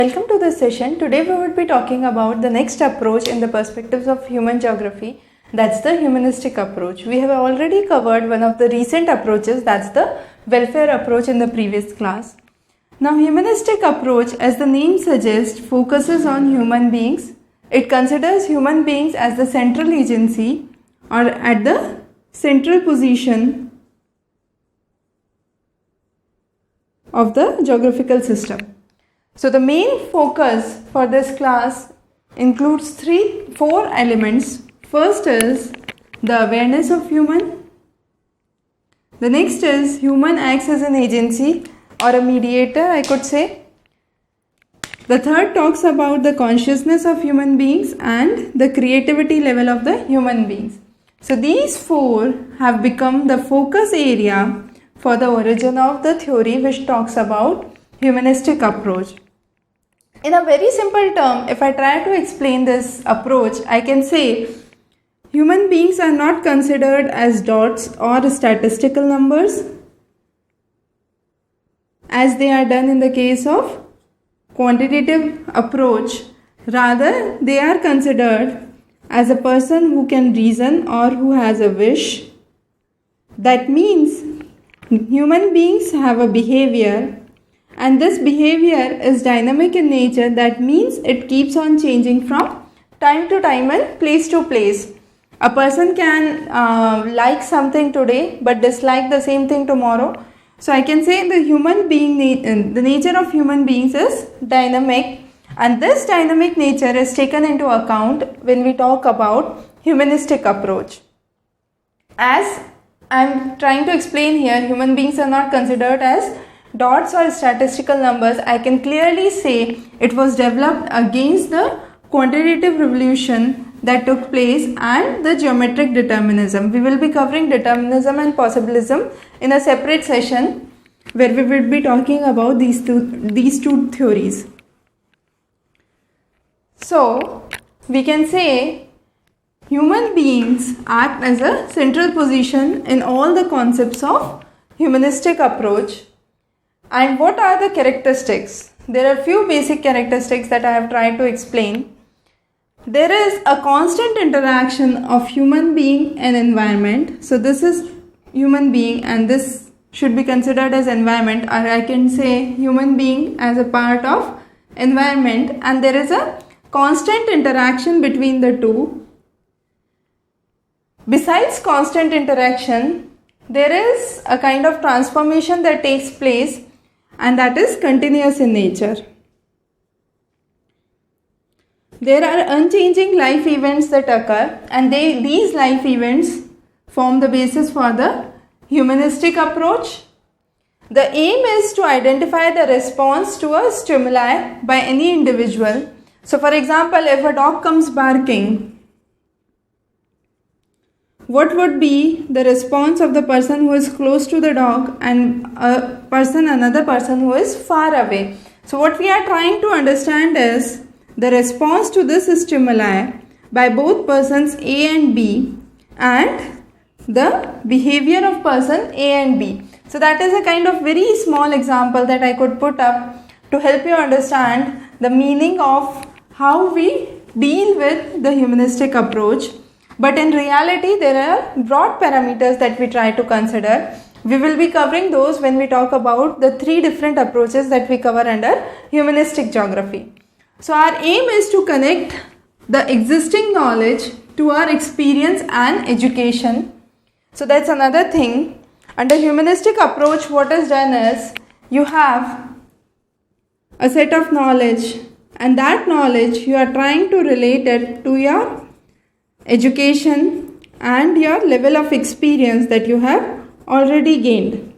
Welcome to this session. Today we will be talking about the next approach in the perspectives of human geography. That's the humanistic approach. We have already covered one of the recent approaches, that's the welfare approach in the previous class. Now humanistic approach, as the name suggests, focuses on human beings. It considers human beings as the central agency or at the central position of the geographical system. So the main focus for this class includes four elements. First is the awareness of human. The next is human acts as an agency or a mediator, I could say. The third talks about the consciousness of human beings and the creativity level of the human beings. So these four have become the focus area for the origin of the theory which talks about humanistic approach. In a very simple term, if I try to explain this approach, I can say human beings are not considered as dots or statistical numbers as they are done in the case of quantitative approach. Rather, they are considered as a person who can reason or who has a wish. That means human beings have a behavior, and this behavior is dynamic in nature. That means it keeps on changing from time to time and place to place. A person can like something today but dislike the same thing tomorrow. So I can say the nature of human beings is dynamic, and this dynamic nature is taken into account when we talk about humanistic approach. As I am trying to explain here, human beings are not considered as dots or statistical numbers. I can clearly say it was developed against the quantitative revolution that took place and the geometric determinism. We will be covering determinism and possibilism in a separate session where we will be talking about these two theories. So we can say human beings act as a central position in all the concepts of humanistic approach. And what are the characteristics? There are few basic characteristics that I have tried to explain. There is a constant interaction of human being and environment. So this is human being and this should be considered as environment, or I can say human being as a part of environment, and there is a constant interaction between the two. Besides constant interaction, there is a kind of transformation that takes place, and that is continuous in nature. There are unchanging life events that occur, and these life events form the basis for the humanistic approach. The aim is to identify the response to a stimuli by any individual. So for example, if a dog comes barking, what would be the response of the person who is close to the dog and another person who is far away? So what we are trying to understand is the response to this stimuli by both persons A and B and the behavior of person A and B. So that is a kind of very small example that I could put up to help you understand the meaning of how we deal with the humanistic approach. But in reality, there are broad parameters that we try to consider. We will be covering those when we talk about the three different approaches that we cover under humanistic geography. So our aim is to connect the existing knowledge to our experience and education. So that's another thing. Under humanistic approach, what is done is you have a set of knowledge, and that knowledge you are trying to relate it to your education and your level of experience that you have already gained.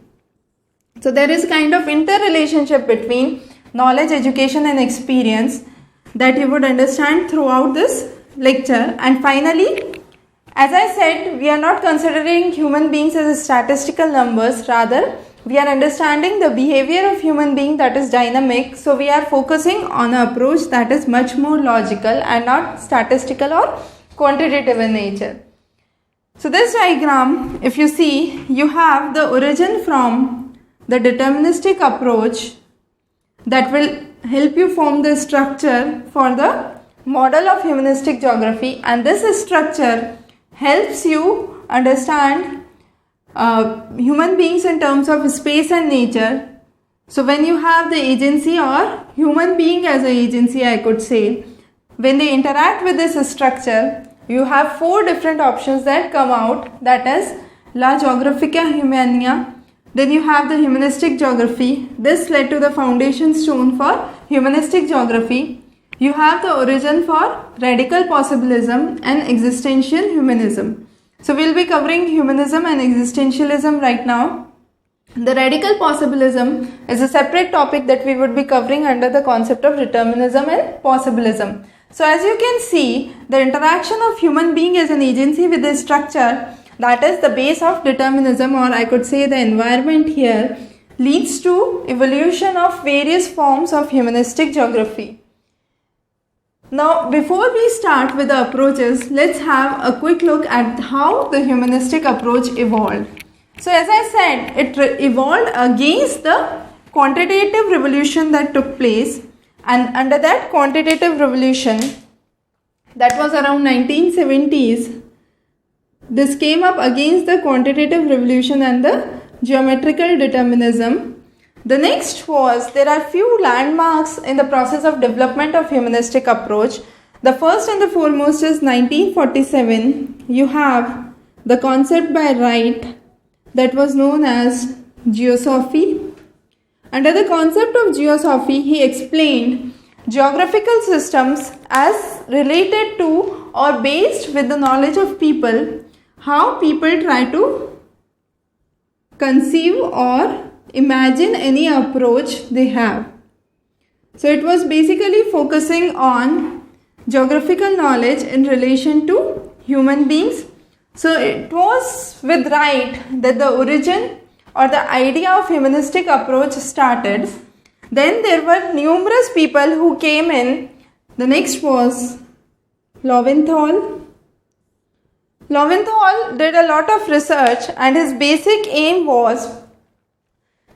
So there is kind of interrelationship between knowledge, education and experience that you would understand throughout this lecture. And finally, as I said, we are not considering human beings as statistical numbers. Rather, we are understanding the behavior of human being that is dynamic. So we are focusing on an approach that is much more logical and not statistical or quantitative in nature. So this diagram, if you see, you have the origin from the deterministic approach that will help you form the structure for the model of humanistic geography, and this structure helps you understand human beings in terms of space and nature. So when you have the agency, or human being as an agency, I could say, when they interact with this structure, you have 4 different options that come out, that is La Geographica Humana. Then you have the humanistic geography. This led to the foundation stone for humanistic geography. You have the origin for radical possibilism and existential humanism. So we'll be covering humanism and existentialism right now. The radical possibilism is a separate topic that we would be covering under the concept of determinism and possibilism. So as you can see, the interaction of human being as an agency with this structure, that is the base of determinism, or I could say the environment here, leads to evolution of various forms of humanistic geography. Now, before we start with the approaches, let's have a quick look at how the humanistic approach evolved. So as I said, it evolved against the quantitative revolution that took place, and under that quantitative revolution, that was around 1970s, this came up against the quantitative revolution and the geometrical determinism. The next was, there are few landmarks in the process of development of humanistic approach. The first and the foremost is 1947. You have the concept by Wright that was known as geosophy. Under the concept of geosophy, he explained geographical systems as related to or based with the knowledge of people, how people try to conceive or imagine any approach they have. So it was basically focusing on geographical knowledge in relation to human beings. So it was with Wright that the origin or the idea of humanistic approach started. Then there were numerous people who came in. The next was Lowenthal. Lowenthal did a lot of research, and his basic aim was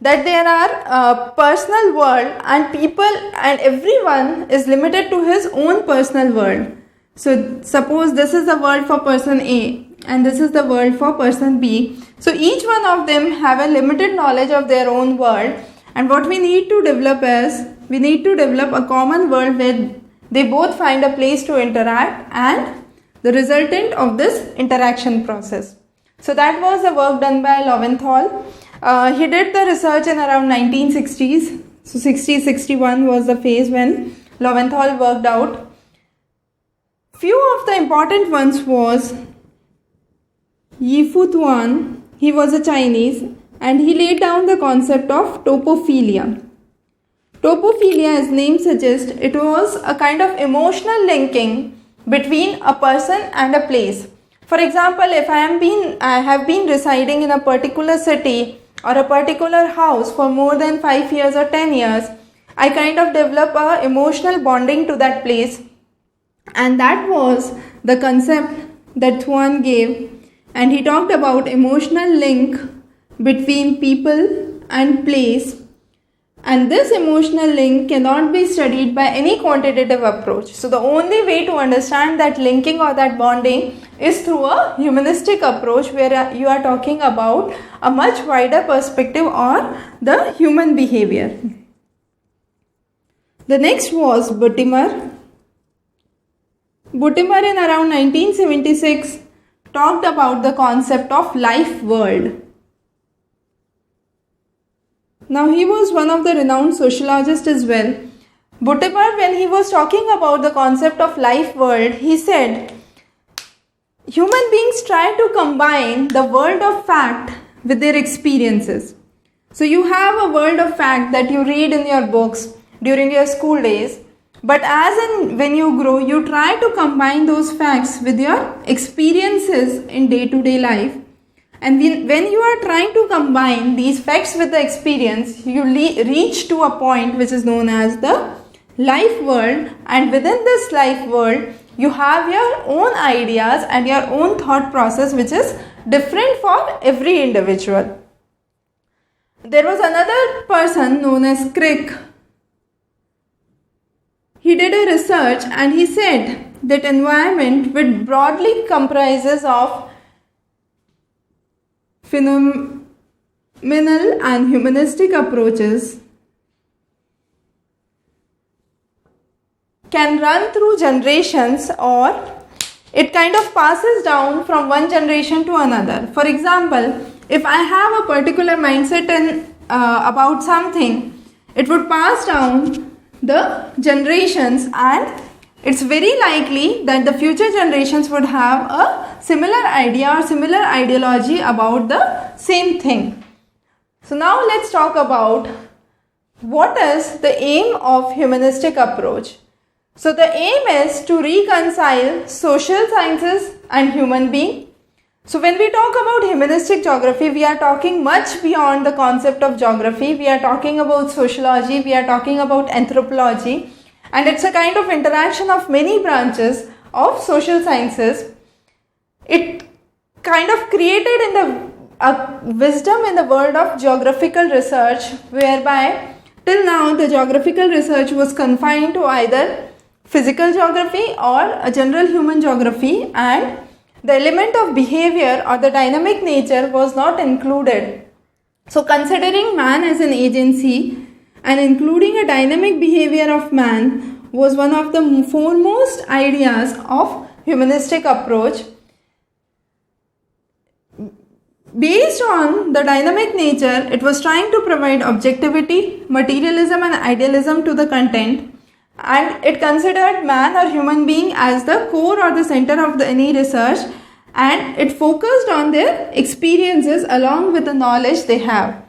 that there are a personal world, and people and everyone is limited to his own personal world. So suppose this is the world for person A and this is the world for person B. So each one of them have a limited knowledge of their own world, and what we need to develop is, we need to develop a common world where they both find a place to interact and the resultant of this interaction process. So that was the work done by Lowenthal. He did the research in around 1960s. So 60-61 was the phase when Lowenthal worked out. Few of the important ones was Yi-Fu Tuan. He was a Chinese, and he laid down the concept of topophilia. Topophilia, as name suggests, it was a kind of emotional linking between a person and a place. For example, if I have been residing in a particular city or a particular house for more than 5 years or 10 years, I kind of develop a emotional bonding to that place, and that was the concept that Tuan gave, and he talked about emotional link between people and place. And this emotional link cannot be studied by any quantitative approach. So the only way to understand that linking or that bonding is through a humanistic approach, where you are talking about a much wider perspective or the human behavior. The next was Buttimer. Buttimer in around 1976 talked about the concept of life world. Now he was one of the renowned sociologists as well. Buttimer, when he was talking about the concept of life world, he said, human beings try to combine the world of fact with their experiences. So you have a world of fact that you read in your books during your school days, but when you grow, you try to combine those facts with your experiences in day-to-day life. And when you are trying to combine these facts with the experience, you reach to a point which is known as the life world, and within this life world, you have your own ideas and your own thought process, which is different for every individual. There was another person known as Crick. he did a research and he said that environment, which broadly comprises of phenomenal and humanistic approaches, can run through generations, or it kind of passes down from one generation to another. For example, if I have a particular mindset about something, it would pass down the generations, and it's very likely that the future generations would have a similar idea or similar ideology about the same thing. So now let's talk about what is the aim of humanistic approach. So the aim is to reconcile social sciences and human being. So when we talk about humanistic geography, we are talking much beyond the concept of geography. We are talking about sociology, we are talking about anthropology, and it's a kind of interaction of many branches of social sciences. It kind of created in the wisdom in the world of geographical research, whereby till now the geographical research was confined to either physical geography or a general human geography, and the element of behavior or the dynamic nature was not included. So considering man as an agency and including a dynamic behavior of man was one of the foremost ideas of humanistic approach. Based on the dynamic nature, it was trying to provide objectivity, materialism and idealism to the content, and it considered man or human being as the core or the center of any research, and it focused on their experiences along with the knowledge they have.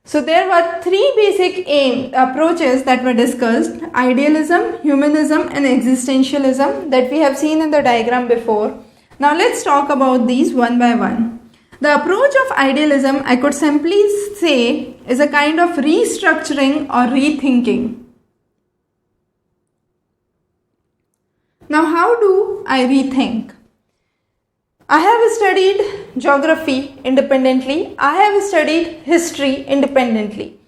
So there were three basic approaches that were discussed: idealism, humanism and existentialism, that we have seen in the diagram before. Now let's talk about these one by one. The approach of idealism, I could simply say, is a kind of restructuring or rethinking. Now, how do I rethink? I have studied geography independently. I have studied history independently.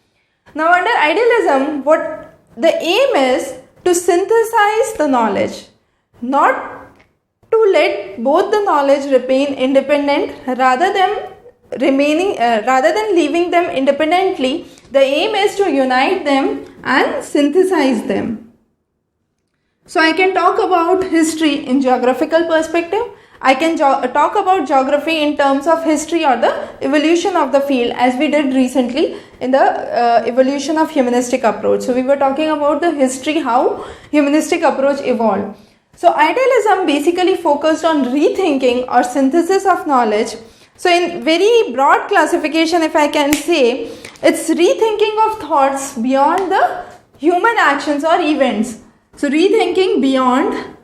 Now, under idealism, what the aim is to synthesize the knowledge, not to let both the knowledge remain independent, rather than leaving them independently. The aim is to unite them and synthesize them. So I can talk about history in geographical perspective. I can talk about geography in terms of history or the evolution of the field, as we did recently in the evolution of humanistic approach. So we were talking about the history, how humanistic approach evolved. So idealism basically focused on rethinking or synthesis of knowledge. So in very broad classification, if I can say, it's rethinking of thoughts beyond the human actions or events. So rethinking beyond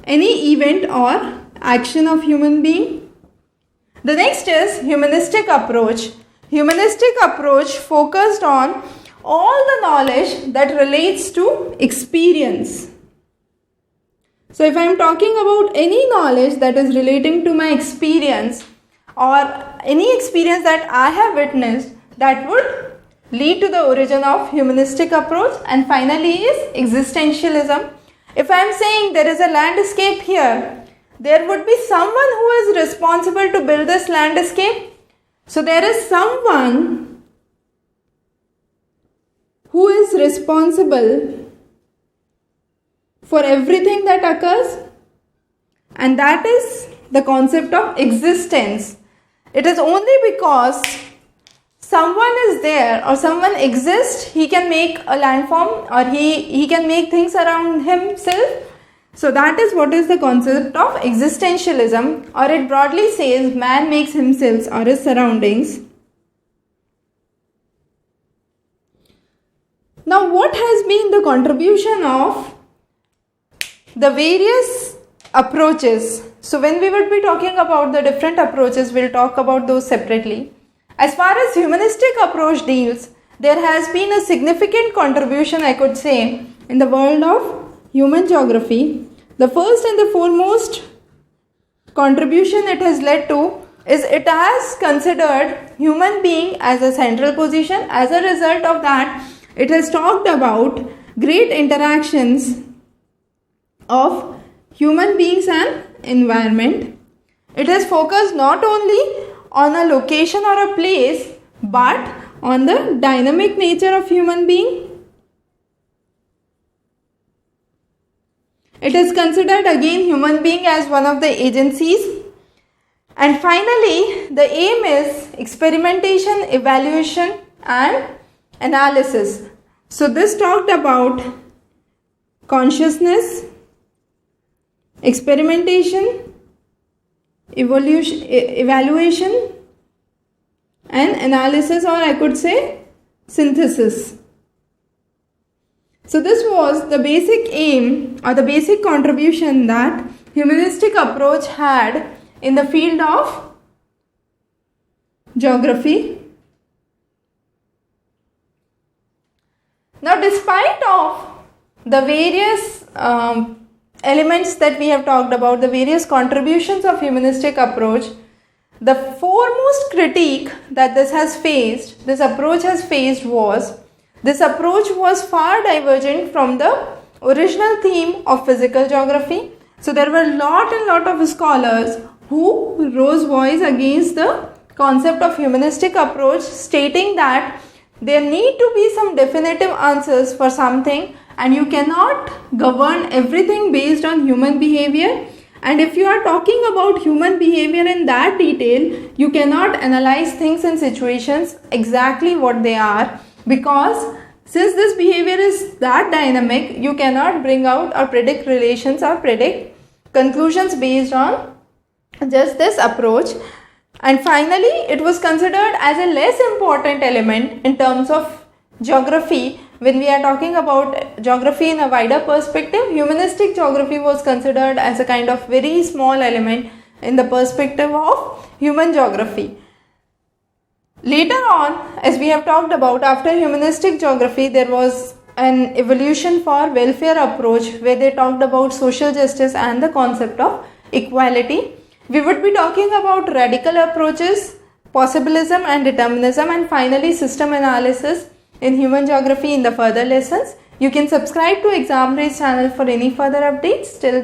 any event or action of human being. The next is humanistic approach. Humanistic approach focused on all the knowledge that relates to experience. So if I am talking about any knowledge that is relating to my experience or any experience that I have witnessed, that would lead to the origin of humanistic approach. And finally is existentialism. If I am saying there is a landscape here, there would be someone who is responsible to build this landscape. So there is someone who is responsible for everything that occurs, and that is the concept of existence. It is only because someone is there or someone exists, he can make a landform or he can make things around himself. So that is what is the concept of existentialism, or it broadly says man makes himself or his surroundings. Now what has been the contribution of the various approaches? So when we would be talking about the different approaches, we'll talk about those separately. As far as humanistic approach deals, there has been a significant contribution, I could say, in the world of human geography. The first and the foremost contribution it has led to is it has considered human being as a central position. As a result of that, it has talked about great interactions of human beings and environment. It is focused not only on a location or a place, but on the dynamic nature of human being. It is considered again human being as one of the agencies. And finally, the aim is experimentation, evaluation and analysis. So this talked about consciousness, experimentation, evaluation and analysis, or I could say synthesis. So this was the basic aim or the basic contribution that humanistic approach had in the field of geography. Now, despite of the various elements that we have talked about, the various contributions of humanistic approach, the foremost critique that this approach has faced was, this approach was far divergent from the original theme of physical geography. So there were lot of scholars who rose voice against the concept of humanistic approach, stating that there need to be some definitive answers for something, and you cannot govern everything based on human behavior. And if you are talking about human behavior in that detail, you cannot analyze things and situations exactly what they are, because since this behavior is that dynamic, you cannot bring out or predict relations or predict conclusions based on just this approach. And finally, it was considered as a less important element in terms of geography. When we are talking about geography in a wider perspective, humanistic geography was considered as a kind of very small element in the perspective of human geography. Later on, as we have talked about, after humanistic geography, there was an evolution for welfare approach where they talked about social justice and the concept of equality. We would be talking about radical approaches, possibilism and determinism, and finally system analysis in human geography in the further lessons. You can subscribe to ExamRace channel for any further updates. Till